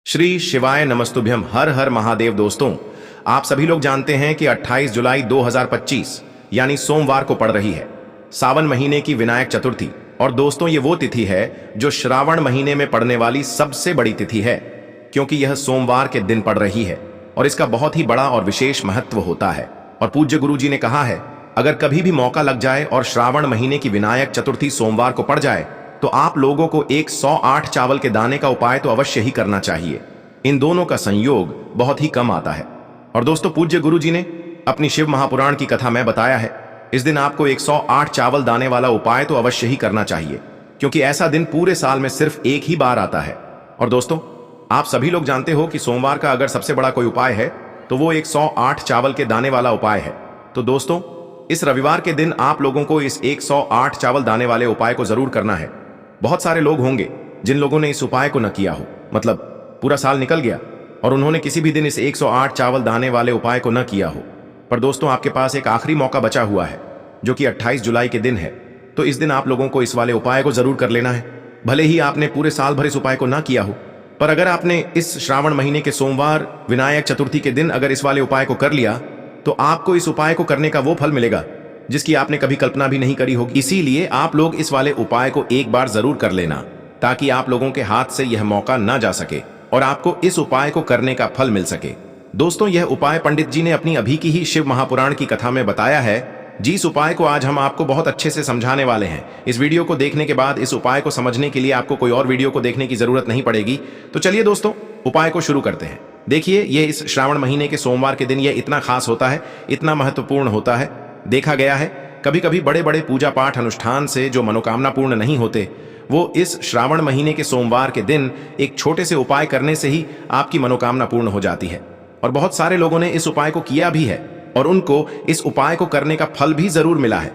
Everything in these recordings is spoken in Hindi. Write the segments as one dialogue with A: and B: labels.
A: श्री शिवाय नमस्तुभ्यम। हर हर महादेव। दोस्तों, आप सभी लोग जानते हैं कि 28 जुलाई 2025 यानी सोमवार को पड़ रही है सावन महीने की विनायक चतुर्थी। और दोस्तों, ये वो तिथि है जो श्रावण महीने में पड़ने वाली सबसे बड़ी तिथि है, क्योंकि यह सोमवार के दिन पड़ रही है और इसका बहुत ही बड़ा और विशेष महत्व होता है। और पूज्य गुरु जी ने कहा है, अगर कभी भी मौका लग जाए और श्रावण महीने की विनायक चतुर्थी सोमवार को पड़ जाए तो आप लोगों को 108 चावल के दाने का उपाय तो अवश्य ही करना चाहिए। इन दोनों का संयोग बहुत ही कम आता है। और दोस्तों, पूज्य गुरु जी ने अपनी शिव महापुराण की कथा में बताया है, इस दिन आपको 108 चावल दाने वाला उपाय तो अवश्य ही करना चाहिए, क्योंकि ऐसा दिन पूरे साल में सिर्फ एक ही बार आता है। और दोस्तों, आप सभी लोग जानते हो कि सोमवार का अगर सबसे बड़ा कोई उपाय है तो वो 108 चावल के दाने वाला उपाय है। तो दोस्तों, इस रविवार के दिन आप लोगों को इस 108 चावल दाने वाले उपाय को जरूर करना है। बहुत सारे लोग होंगे जिन लोगों ने इस उपाय को न किया हो, मतलब पूरा साल निकल गया और उन्होंने किसी भी दिन इस 108 चावल दाने वाले उपाय को न किया हो। पर दोस्तों, आपके पास एक आखिरी मौका बचा हुआ है, जो कि 28 जुलाई के दिन है। तो इस दिन आप लोगों को इस वाले उपाय को जरूर कर लेना है। भले ही आपने पूरे साल भर इस उपाय को ना किया हो, पर अगर आपने इस श्रावण महीने के सोमवार विनायक चतुर्थी के दिन अगर इस वाले उपाय को कर लिया तो आपको इस उपाय को करने का वो फल मिलेगा जिसकी आपने कभी कल्पना भी नहीं करी होगी। इसीलिए आप लोग इस वाले उपाय को एक बार जरूर कर लेना, ताकि आप लोगों के हाथ से यह मौका ना जा सके और आपको इस उपाय को करने का फल मिल सके। दोस्तों, यह उपाय पंडित जी ने अपनी अभी की ही शिव महापुराण की कथा में बताया है। जिस उपाय को आज हम आपको बहुत अच्छे से समझाने वाले हैं, इस वीडियो को देखने के बाद इस उपाय को समझने के लिए आपको कोई और वीडियो को देखने की जरूरत नहीं पड़ेगी। तो चलिए दोस्तों, उपाय को शुरू करते हैं। देखिए, यह इस श्रावण महीने के सोमवार के दिन यह इतना खास होता है, इतना महत्वपूर्ण होता है। देखा गया है, कभी कभी बड़े बड़े पूजा पाठ अनुष्ठान से जो मनोकामना पूर्ण नहीं होते, वो इस श्रावण महीने के सोमवार के दिन एक छोटे से उपाय करने से ही आपकी मनोकामना पूर्ण हो जाती है। और बहुत सारे लोगों ने इस उपाय को किया भी है और उनको इस उपाय को करने का फल भी जरूर मिला है।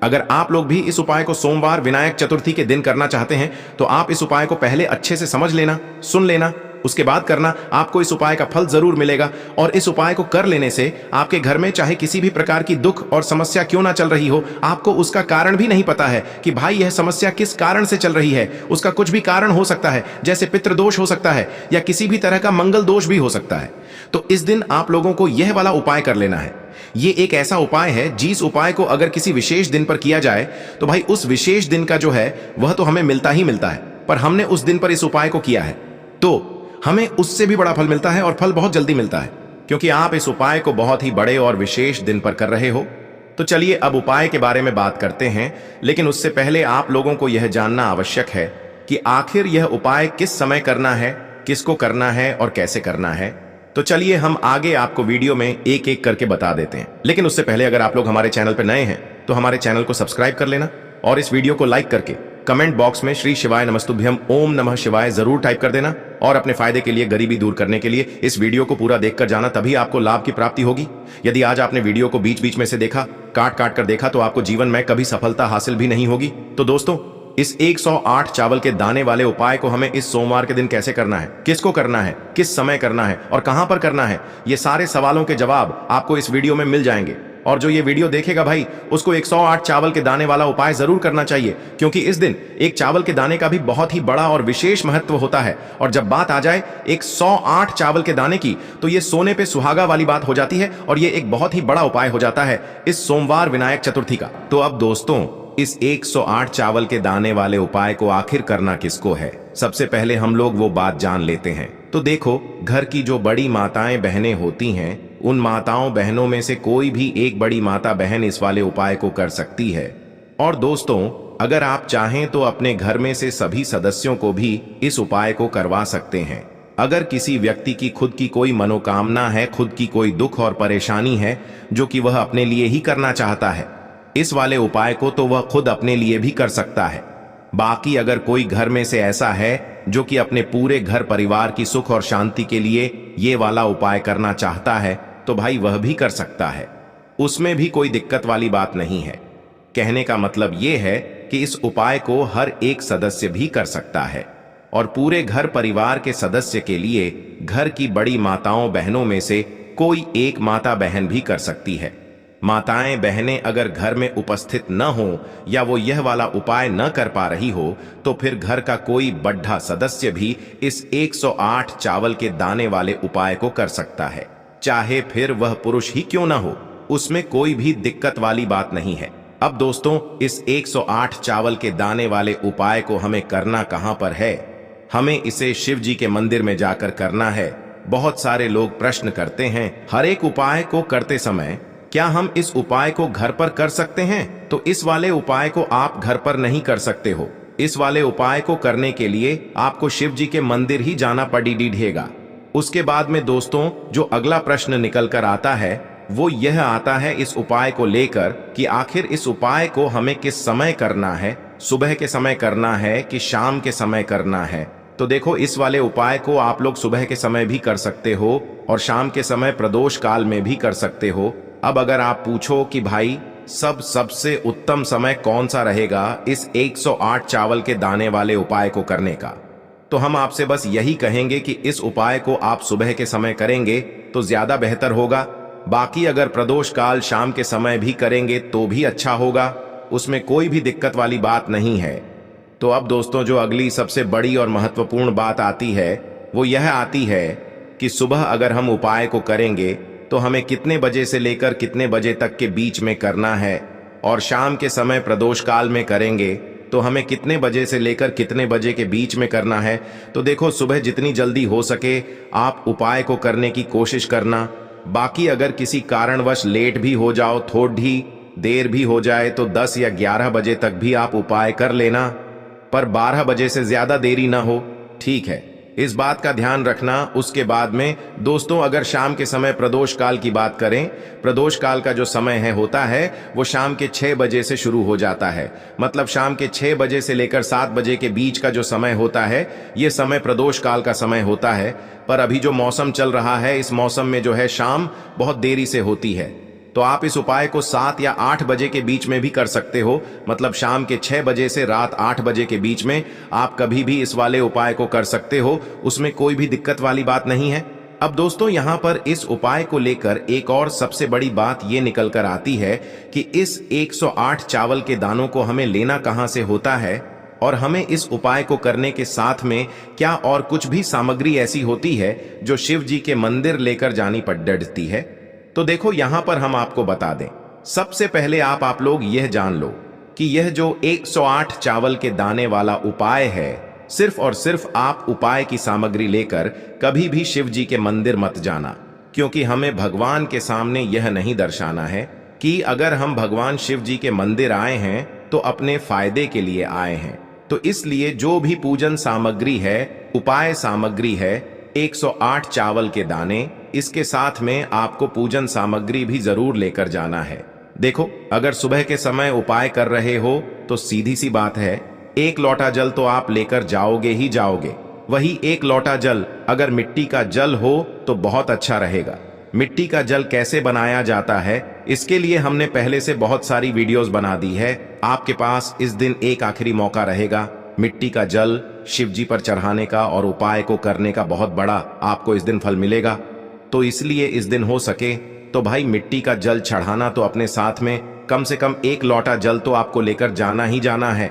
A: अगर आप लोग भी इस उपाय को सोमवार विनायक चतुर्थी के दिन करना चाहते हैं तो आप इस उपाय को पहले अच्छे से समझ लेना, सुन लेना, उसके बाद करना। आपको इस उपाय का फल जरूर मिलेगा। और इस उपाय को कर लेने से आपके घर में चाहे किसी भी प्रकार की दुख और समस्या क्यों ना चल रही हो, आपको उसका कारण भी नहीं पता है कि भाई यह समस्या किस कारण से चल रही है। उसका कुछ भी कारण हो सकता है, जैसे पितृदोष हो सकता है या किसी भी तरह का मंगल दोष भी हो सकता है। तो इस दिन आप लोगों को यह वाला उपाय कर लेना है। ये एक ऐसा उपाय है जिस उपाय को अगर किसी विशेष दिन पर किया जाए तो भाई उस विशेष दिन का जो है वह तो हमें मिलता ही मिलता है, पर हमने उस दिन पर इस उपाय को किया है तो हमें उससे भी बड़ा फल मिलता है, और फल बहुत जल्दी मिलता है, क्योंकि आप इस उपाय को बहुत ही बड़े और विशेष दिन पर कर रहे हो। तो चलिए अब उपाय के बारे में बात करते हैं, लेकिन उससे पहले आप लोगों को यह जानना आवश्यक है कि आखिर यह उपाय किस समय करना है, किसको करना है और कैसे करना है। तो चलिए हम आगे आपको वीडियो में एक एक करके बता देते हैं। लेकिन उससे पहले अगर आप लोग हमारे चैनल पर नए हैं तो हमारे चैनल को सब्सक्राइब कर लेना और इस वीडियो को लाइक करके कमेंट बॉक्स में श्री शिवाय नमस्तुभ्यम ओम नमः शिवाय जरूर टाइप कर देना। और अपने फायदे के लिए, गरीबी दूर करने के लिए इस वीडियो को पूरा देखकर जाना, तभी आपको लाभ की प्राप्ति होगी। यदि आज आपने वीडियो को बीच बीच में से देखा, काट काट कर देखा, तो आपको जीवन में कभी सफलता हासिल भी नहीं होगी। तो दोस्तों, इस 108 चावल के दाने वाले उपाय को हमें इस सोमवार के दिन कैसे करना है, किसको करना है, किस समय करना है और कहां पर करना है, ये सारे सवालों के जवाब आपको इस वीडियो में मिल जाएंगे। और जो ये वीडियो देखेगा भाई, उसको 108 चावल के दाने वाला उपाय जरूर करना चाहिए, क्योंकि इस दिन एक चावल के दाने का भी बहुत ही बड़ा और विशेष महत्व होता है। और जब बात आ जाए 108 चावल के दाने की, तो ये सोने पे सुहागा वाली बात हो जाती है और ये एक बहुत ही बड़ा उपाय हो जाता है इस सोमवार विनायक चतुर्थी का। तो अब दोस्तों, इस 108 चावल के दाने वाले उपाय को आखिर करना किसको है, सबसे पहले हम लोग वो बात जान लेते हैं। तो देखो, घर की जो बड़ी माताएं बहनें होती हैं, उन माताओं बहनों में से कोई भी एक बड़ी माता बहन इस वाले उपाय को कर सकती है। और दोस्तों, अगर आप चाहें तो अपने घर में से सभी सदस्यों को भी इस उपाय को करवा सकते हैं। अगर किसी व्यक्ति की खुद की कोई मनोकामना है, खुद की कोई दुख और परेशानी है जो कि वह अपने लिए ही करना चाहता है, इस वाले उपाय को तो वह खुद अपने लिए भी कर सकता है। बाकी अगर कोई घर में से ऐसा है जो कि अपने पूरे घर परिवार की सुख और शांति के लिए ये वाला उपाय करना चाहता है, तो भाई वह भी कर सकता है। उसमें भी कोई दिक्कत वाली बात नहीं है। कहने का मतलब ये है कि इस उपाय को हर एक सदस्य भी कर सकता है और पूरे घर परिवार के सदस्य के लिए घर की बड़ी माताओं बहनों में से कोई एक माता बहन भी कर सकती है। माताएं बहनें अगर घर में उपस्थित न हो या वो यह वाला उपाय न कर पा रही हो तो फिर घर का कोई बड्ढा सदस्य भी इस 108 चावल के दाने वाले उपाय को कर सकता है, चाहे फिर वह पुरुष ही क्यों ना हो। उसमें कोई भी दिक्कत वाली बात नहीं है। अब दोस्तों, इस 108 चावल के दाने वाले उपाय को हमें करना कहां पर है? हमें इसे शिव जी के मंदिर में जाकर करना है। बहुत सारे लोग प्रश्न करते हैं, हर एक उपाय को करते समय क्या हम इस उपाय को घर पर कर सकते हैं? तो इस वाले उपाय को आप घर पर नहीं कर सकते हो। इस वाले उपाय को करने के लिए आपको शिव जी के मंदिर ही जाना पड़ेगा। उसके बाद में दोस्तों, जो अगला प्रश्न निकल कर आता है वो यह आता है इस उपाय को लेकर कि आखिर इस उपाय को हमें किस समय करना है, सुबह के समय करना है कि शाम के समय करना है? तो देखो, इस वाले उपाय को आप लोग सुबह के समय भी कर सकते हो और शाम के समय प्रदोष काल में भी कर सकते हो। अब अगर आप पूछो कि भाई सबसे उत्तम समय कौन सा रहेगा इस 108 चावल के दाने वाले उपाय को करने का, तो हम आपसे बस यही कहेंगे कि इस उपाय को आप सुबह के समय करेंगे तो ज्यादा बेहतर होगा। बाकी अगर प्रदोष काल शाम के समय भी करेंगे तो भी अच्छा होगा, उसमें कोई भी दिक्कत वाली बात नहीं है। तो अब दोस्तों, जो अगली सबसे बड़ी और महत्वपूर्ण बात आती है वो यह आती है कि सुबह अगर हम उपाय को करेंगे तो हमें कितने बजे से लेकर कितने बजे तक के बीच में करना है, और शाम के समय प्रदोष काल में करेंगे तो हमें कितने बजे से लेकर कितने बजे के बीच में करना है। तो देखो, सुबह जितनी जल्दी हो सके आप उपाय को करने की कोशिश करना। बाकी अगर किसी कारणवश लेट भी हो जाओ, थोड़ी देर भी हो जाए तो 10 या 11 बजे तक भी आप उपाय कर लेना, पर 12 बजे से ज्यादा देरी ना हो, ठीक है? इस बात का ध्यान रखना। उसके बाद में दोस्तों, अगर शाम के समय प्रदोष काल की बात करें, प्रदोष काल का जो समय होता है वो शाम के 6 बजे से शुरू हो जाता है। मतलब शाम के 6 बजे से लेकर 7 बजे के बीच का जो समय होता है ये समय प्रदोष काल का समय होता है। पर अभी जो मौसम चल रहा है, इस मौसम में जो है शाम बहुत देरी से होती है, तो आप इस उपाय को 7 या 8 बजे के बीच में भी कर सकते हो। मतलब शाम के 6 बजे से रात 8 बजे के बीच में आप कभी भी इस वाले उपाय को कर सकते हो, उसमें कोई भी दिक्कत वाली बात नहीं है। अब दोस्तों, यहाँ पर इस उपाय को लेकर एक और सबसे बड़ी बात ये निकल कर आती है कि इस 108 चावल के दानों को हमें लेना कहाँ से होता है, और हमें इस उपाय को करने के साथ में क्या और कुछ भी सामग्री ऐसी होती है जो शिव जी के मंदिर लेकर जानी पड़ती है। तो देखो, यहां पर हम आपको बता दें, सबसे पहले आप लोग यह जान लो कि यह जो 108 चावल के दाने वाला उपाय है, सिर्फ और सिर्फ आप उपाय की सामग्री लेकर कभी भी शिव जी के मंदिर मत जाना, क्योंकि हमें भगवान के सामने यह नहीं दर्शाना है कि अगर हम भगवान शिव जी के मंदिर आए हैं तो अपने फायदे के लिए आए हैं। तो इसलिए जो भी पूजन सामग्री है, उपाय सामग्री है, 108 चावल के दाने, इसके साथ में आपको पूजन सामग्री भी जरूर लेकर जाना है। देखो, अगर सुबह के समय उपाय कर रहे हो तो सीधी सी बात है, 1 लोटा जल तो आप लेकर जाओगे ही जाओगे। वही 1 लोटा जल अगर मिट्टी का जल हो तो बहुत अच्छा रहेगा। मिट्टी का जल कैसे बनाया जाता है, इसके लिए हमने पहले से बहुत सारी वीडियोस बना दी है। आपके पास इस दिन एक आखिरी मौका रहेगा मिट्टी का जल शिव जी पर चढ़ाने का और उपाय को करने का। बहुत बड़ा आपको इस दिन फल मिलेगा। तो इसलिए इस दिन हो सके तो भाई मिट्टी का जल चढ़ाना तो अपने साथ में कम से कम 1 लोटा जल तो आपको लेकर जाना ही जाना है।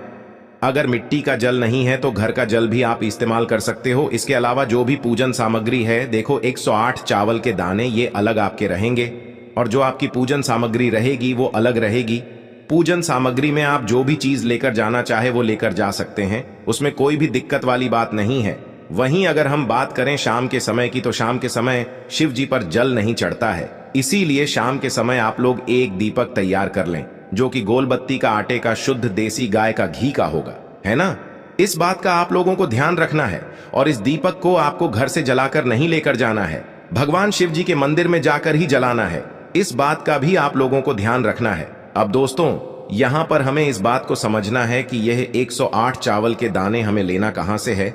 A: अगर मिट्टी का जल नहीं है तो घर का जल भी आप इस्तेमाल कर सकते हो। इसके अलावा जो भी पूजन सामग्री है, देखो 108 चावल के दाने ये अलग आपके रहेंगे, और जो आपकी पूजन सामग्री रहेगी वो अलग रहेगी। पूजन सामग्री में आप जो भी चीज लेकर जाना चाहे वो लेकर जा सकते हैं, उसमें कोई भी दिक्कत वाली बात नहीं है। वहीं अगर हम बात करें शाम के समय की, तो शाम के समय शिव जी पर जल नहीं चढ़ता है, इसीलिए शाम के समय आप लोग एक दीपक तैयार कर लें जो कि गोलबत्ती का आटे का शुद्ध देसी गाय का घी का होगा, है ना? इस बात का आप लोगों को ध्यान रखना है। और इस दीपक को आपको घर से जलाकर नहीं लेकर जाना है, भगवान शिव जी के मंदिर में जाकर ही जलाना है। इस बात का भी आप लोगों को ध्यान रखना है। अब दोस्तों, यहां पर हमें इस बात को समझना है कि यह 108 चावल के दाने हमें लेना कहां से है।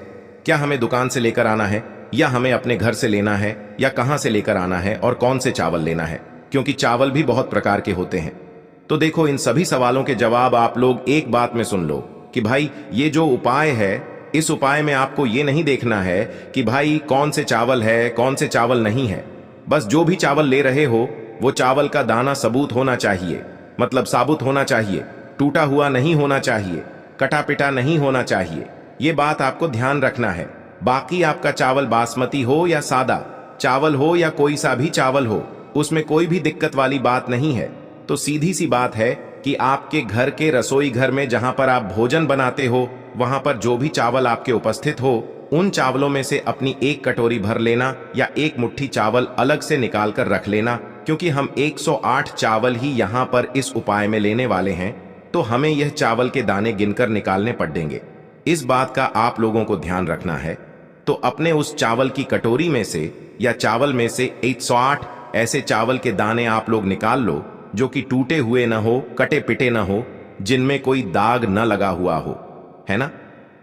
A: क्या हमें दुकान से लेकर आना है, या हमें अपने घर से लेना है, या कहां से लेकर आना है, और कौन से चावल लेना है, क्योंकि चावल भी बहुत प्रकार के होते हैं। तो देखो, इन सभी सवालों के जवाब आप लोग एक बात में सुन लो कि भाई ये जो उपाय है, इस उपाय में आपको ये नहीं देखना है कि भाई कौन से चावल है, कौन से चावल नहीं है। बस जो भी चावल ले रहे हो वो चावल का दाना सबूत होना चाहिए, मतलब साबुत होना चाहिए, टूटा हुआ नहीं होना चाहिए, कटा पिटा नहीं होना चाहिए। ये बात आपको ध्यान रखना है। बाकी आपका चावल बासमती हो या सादा चावल हो या कोई सा भी चावल हो, उसमें कोई भी दिक्कत वाली बात नहीं है। तो सीधी सी बात है कि आपके घर के रसोई घर में जहां पर आप भोजन बनाते हो, वहां पर जो भी चावल आपके उपस्थित हो, उन चावलों में से अपनी एक कटोरी भर लेना या एक मुट्ठी चावल अलग से निकाल कर रख लेना, क्योंकि हम 108 चावल ही यहाँ पर इस उपाय में लेने वाले हैं, तो हमें यह चावल के दाने गिनकर निकालने पड़ेंगे। इस बात का आप लोगों को ध्यान रखना है। तो अपने उस चावल की कटोरी में से या चावल में से 108 ऐसे चावल के दाने आप लोग निकाल लो जो कि टूटे हुए ना हो, कटे पिटे ना हो, जिनमें कोई दाग न लगा हुआ हो, है ना।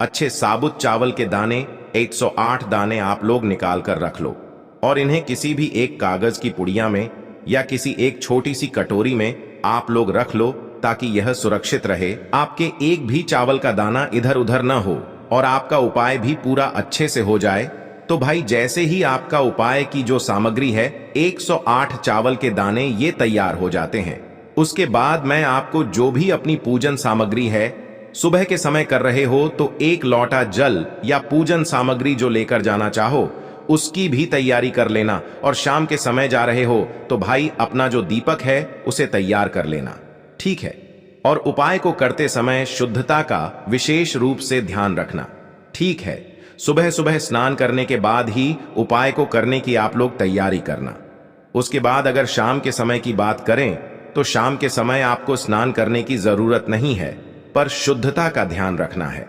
A: अच्छे साबुत चावल के दाने 108 दाने आप लोग निकाल कर रख लो और इन्हें किसी भी एक कागज की पुड़िया में या किसी एक छोटी सी कटोरी में आप लोग रख लो, ताकि यह सुरक्षित रहे, आपके एक भी चावल का दाना इधर उधर न हो और आपका उपाय भी पूरा अच्छे से हो जाए। तो भाई जैसे ही आपका उपाय की जो सामग्री है 108 चावल के दाने ये तैयार हो जाते हैं, उसके बाद मैं आपको जो भी अपनी पूजन सामग्री है, सुबह के समय कर रहे हो तो एक लोटा जल या पूजन सामग्री जो लेकर जाना चाहो उसकी भी तैयारी कर लेना, और शाम के समय जा रहे हो तो भाई अपना जो दीपक है उसे तैयार कर लेना, ठीक है। और उपाय को करते समय शुद्धता का विशेष रूप से ध्यान रखना, ठीक है। सुबह सुबह स्नान करने के बाद ही उपाय को करने की आप लोग तैयारी करना। उसके बाद अगर शाम के समय की बात करें तो शाम के समय आपको स्नान करने की जरूरत नहीं है, पर शुद्धता का ध्यान रखना है।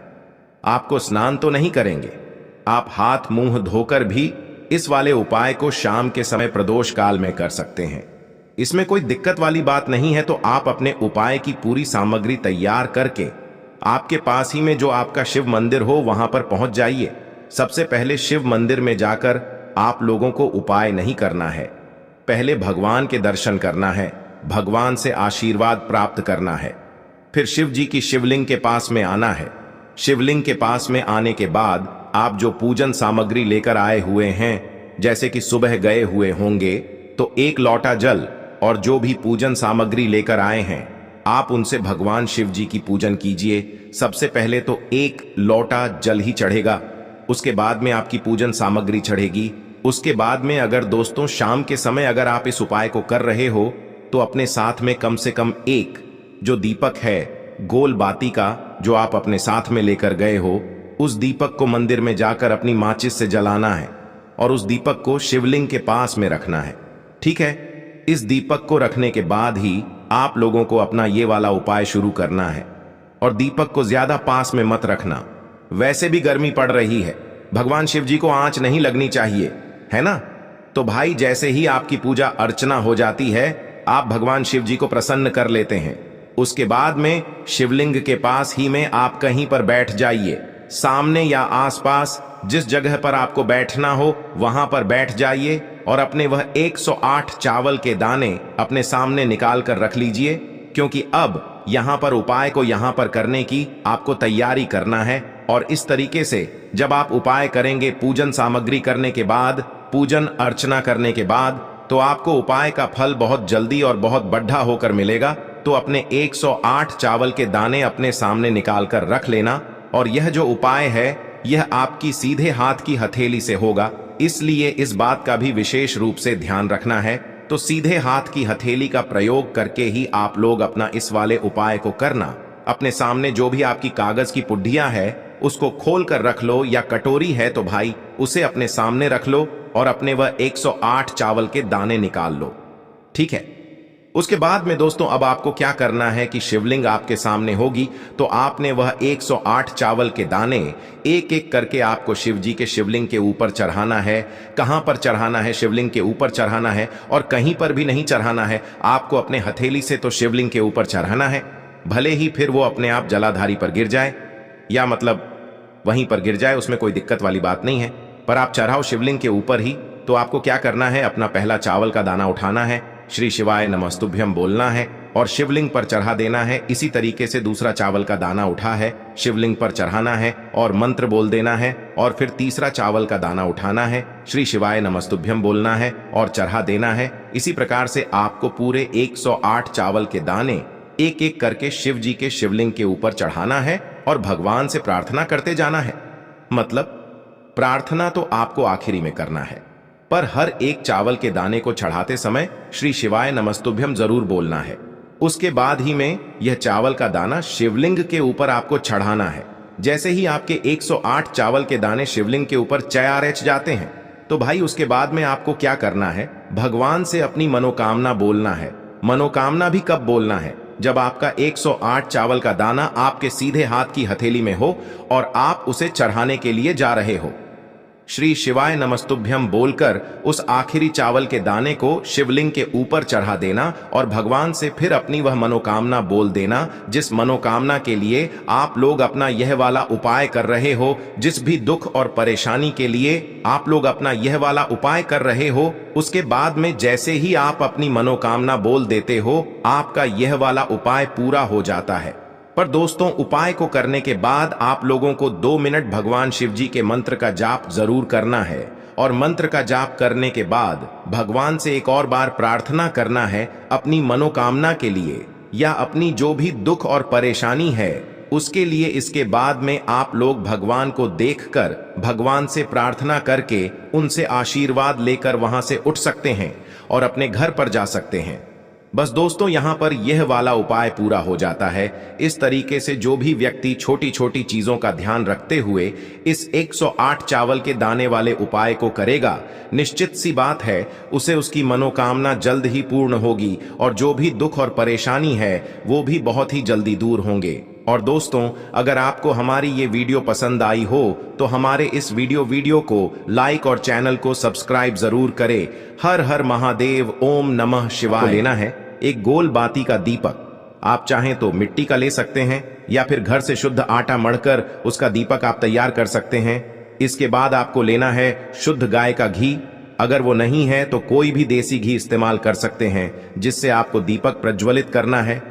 A: आपको स्नान तो नहीं करेंगे, आप हाथ मुंह धोकर भी इस वाले उपाय को शाम के समय प्रदोष काल में कर सकते हैं। इसमें कोई दिक्कत वाली बात नहीं है। तो आप अपने उपाय की पूरी सामग्री तैयार करके आपके पास ही में जो आपका शिव मंदिर हो वहां पर पहुंच जाइए। सबसे पहले शिव मंदिर में जाकर आप लोगों को उपाय नहीं करना है, पहले भगवान के दर्शन करना है, भगवान से आशीर्वाद प्राप्त करना है। फिर शिव जी की शिवलिंग के पास में आना है। शिवलिंग के पास में आने के बाद आप जो पूजन सामग्री लेकर आए हुए हैं, जैसे कि सुबह गए हुए होंगे तो एक लोटा जल और जो भी पूजन सामग्री लेकर आए हैं आप उनसे भगवान शिव जी की पूजन कीजिए। सबसे पहले तो एक लोटा जल ही चढ़ेगा, उसके बाद में आपकी पूजन सामग्री चढ़ेगी। उसके बाद में अगर दोस्तों शाम के समय अगर आप इस उपाय को कर रहे हो तो अपने साथ में कम से कम एक जो दीपक है गोल बाती का जो आप अपने साथ में लेकर गए हो, उस दीपक को मंदिर में जाकर अपनी माचिस से जलाना है और उस दीपक को शिवलिंग के पास में रखना है, ठीक है। इस दीपक को रखने के बाद ही आप लोगों को अपना ये वाला उपाय शुरू करना है। और दीपक को ज्यादा पास में मत रखना, वैसे भी गर्मी पड़ रही है, भगवान शिव जी को आंच नहीं लगनी चाहिए, है ना। तो भाई जैसे ही आपकी पूजा अर्चना हो जाती है आप भगवान शिव जी को प्रसन्न कर लेते हैं। उसके बाद में शिवलिंग के पास ही में आप कहीं पर बैठ जाइए, सामने या आसपास जिस जगह पर आपको बैठना हो वहां पर बैठ जाइए और अपने वह 108 चावल के दाने अपने सामने निकाल कर रख लीजिए, क्योंकि अब यहां पर उपाय को यहां पर करने की आपको तैयारी करना है। और इस तरीके से जब आप उपाय करेंगे, पूजन सामग्री करने के बाद, पूजन अर्चना करने के बाद, तो आपको उपाय का फल बहुत जल्दी और बहुत बढ़ा होकर मिलेगा। तो अपने 108 चावल के दाने अपने सामने निकाल कर रख लेना। और यह जो उपाय है यह आपकी सीधे हाथ की हथेली से होगा, इसलिए इस बात का भी विशेष रूप से ध्यान रखना है। तो सीधे हाथ की हथेली का प्रयोग करके ही आप लोग अपना इस वाले उपाय को करना। अपने सामने जो भी आपकी कागज की पुड्डियां है उसको खोल कर रख लो, या कटोरी है तो भाई उसे अपने सामने रख लो और अपने वह 108 चावल के दाने निकाल लो, ठीक है। उसके बाद में दोस्तों अब आपको क्या करना है कि शिवलिंग आपके सामने होगी तो आपने वह 108 चावल के दाने एक एक करके आपको शिव जी के शिवलिंग के ऊपर चढ़ाना है। कहां पर चढ़ाना है? शिवलिंग के ऊपर चढ़ाना है, और कहीं पर भी नहीं चढ़ाना है, आपको अपने हथेली से तो शिवलिंग के ऊपर चढ़ाना है। भले ही फिर वो अपने आप जलाधारी पर गिर जाए, या मतलब वहीं पर गिर जाए, उसमें कोई दिक्कत वाली बात नहीं है, पर आप चढ़ाओ शिवलिंग के ऊपर ही। तो आपको क्या करना है, अपना पहला चावल का दाना उठाना है, श्री शिवाय नमस्तुभ्यम बोलना है और शिवलिंग पर चढ़ा देना है। इसी तरीके से दूसरा चावल का दाना उठा है, शिवलिंग पर चढ़ाना है और मंत्र बोल देना है। और फिर तीसरा चावल का दाना उठाना है, श्री शिवाय नमस्तुभ्यम बोलना है और चढ़ा देना है। इसी प्रकार से आपको पूरे 108 चावल के दाने एक एक करके शिव जी के शिवलिंग के ऊपर चढ़ाना है और भगवान से प्रार्थना करते जाना है। मतलब प्रार्थना तो आपको आखिरी में करना है, पर हर एक चावल के दाने को चढ़ाते समय श्री शिवाय नमस्तुभ्यम जरूर बोलना है। उसके बाद ही में यह चावल का दाना शिवलिंग के ऊपर आपको चढ़ाना है। जैसे ही आपके 108 चावल के दाने शिवलिंग के ऊपर चयारच जाते हैं, तो भाई उसके बाद में आपको क्या करना है, भगवान से अपनी मनोकामना बोलना है। मनोकामना भी कब बोलना है, जब आपका 108 चावल का दाना आपके सीधे हाथ की हथेली में हो और आप उसे चढ़ाने के लिए जा रहे हो। श्री शिवाय नमस्तुभ्यम बोलकर उस आखिरी चावल के दाने को शिवलिंग के ऊपर चढ़ा देना और भगवान से फिर अपनी वह मनोकामना बोल देना, जिस मनोकामना के लिए आप लोग अपना यह वाला उपाय कर रहे हो। जिस भी दुख और परेशानी के लिए आप लोग अपना यह वाला उपाय कर रहे हो, उसके बाद में जैसे ही आप अपनी मनोकामना बोल देते हो, आपका यह वाला उपाय पूरा हो जाता है। पर दोस्तों, उपाय को करने के बाद आप लोगों को 2 मिनट भगवान शिव जी के मंत्र का जाप जरूर करना है। और मंत्र का जाप करने के बाद भगवान से एक और बार प्रार्थना करना है अपनी मनोकामना के लिए या अपनी जो भी दुख और परेशानी है उसके लिए। इसके बाद में आप लोग भगवान को देखकर भगवान से प्रार्थना करके उनसे आशीर्वाद लेकर वहां से उठ सकते हैं और अपने घर पर जा सकते हैं। बस दोस्तों, यहां पर यह वाला उपाय पूरा हो जाता है। इस तरीके से जो भी व्यक्ति छोटी छोटी चीजों का ध्यान रखते हुए इस 108 चावल के दाने वाले उपाय को करेगा, निश्चित सी बात है उसे उसकी मनोकामना जल्द ही पूर्ण होगी और जो भी दुख और परेशानी है वो भी बहुत ही जल्दी दूर होंगे। और दोस्तों, अगर आपको हमारी ये वीडियो पसंद आई हो तो हमारे इस वीडियो को लाइक और चैनल को सब्सक्राइब जरूर करें। हर हर महादेव, ओम नमः शिवाय। लेना है एक गोल बाती का दीपक। आप चाहें तो मिट्टी का ले सकते हैं या फिर घर से शुद्ध आटा मढ़कर उसका दीपक आप तैयार कर सकते हैं। इसके बाद आपको लेना है शुद्ध गाय का घी। अगर वो नहीं है तो कोई भी देसी घी इस्तेमाल कर सकते हैं, जिससे आपको दीपक प्रज्वलित करना है।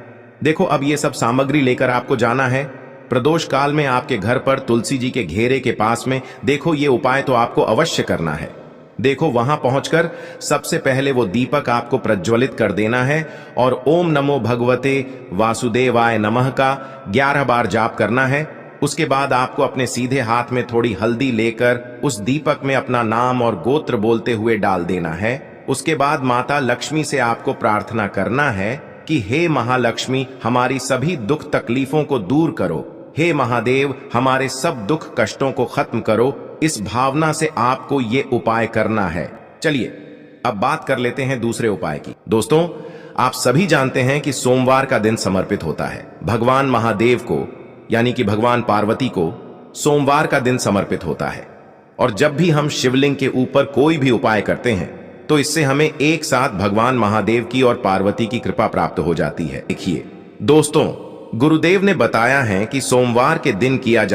A: देखो, अब ये सब सामग्री लेकर आपको जाना है प्रदोष काल में आपके घर पर तुलसी जी के घेरे के पास में। देखो, ये उपाय तो आपको अवश्य करना है। देखो, वहां पहुंचकर सबसे पहले वो दीपक आपको प्रज्वलित कर देना है और ओम नमो भगवते वासुदेवाय नमः का 11 बार जाप करना है। उसके बाद आपको अपने सीधे हाथ में थोड़ी हल्दी लेकर उस दीपक में अपना नाम और गोत्र बोलते हुए डाल देना है। उसके बाद माता लक्ष्मी से आपको प्रार्थना करना है कि हे महालक्ष्मी, हमारी सभी दुख तकलीफों को दूर करो। हे महादेव, हमारे सब दुख कष्टों को खत्म करो। इस भावना से आपको ये उपाय करना है। चलिए अब बात कर लेते हैं दूसरे उपाय की। दोस्तों, आप सभी जानते हैं कि सोमवार का दिन समर्पित होता है भगवान महादेव को, यानी कि भगवान पार्वती को सोमवार का दिन समर्पित होता है। और जब भी हम शिवलिंग के ऊपर कोई भी उपाय करते हैं तो इससे हमें एक साथ भगवान महादेव की और पार्वती की कृपा प्राप्त हो जाती है। देखिए दोस्तों, गुरुदेव ने बताया है कि सोमवार के दिन किया जाने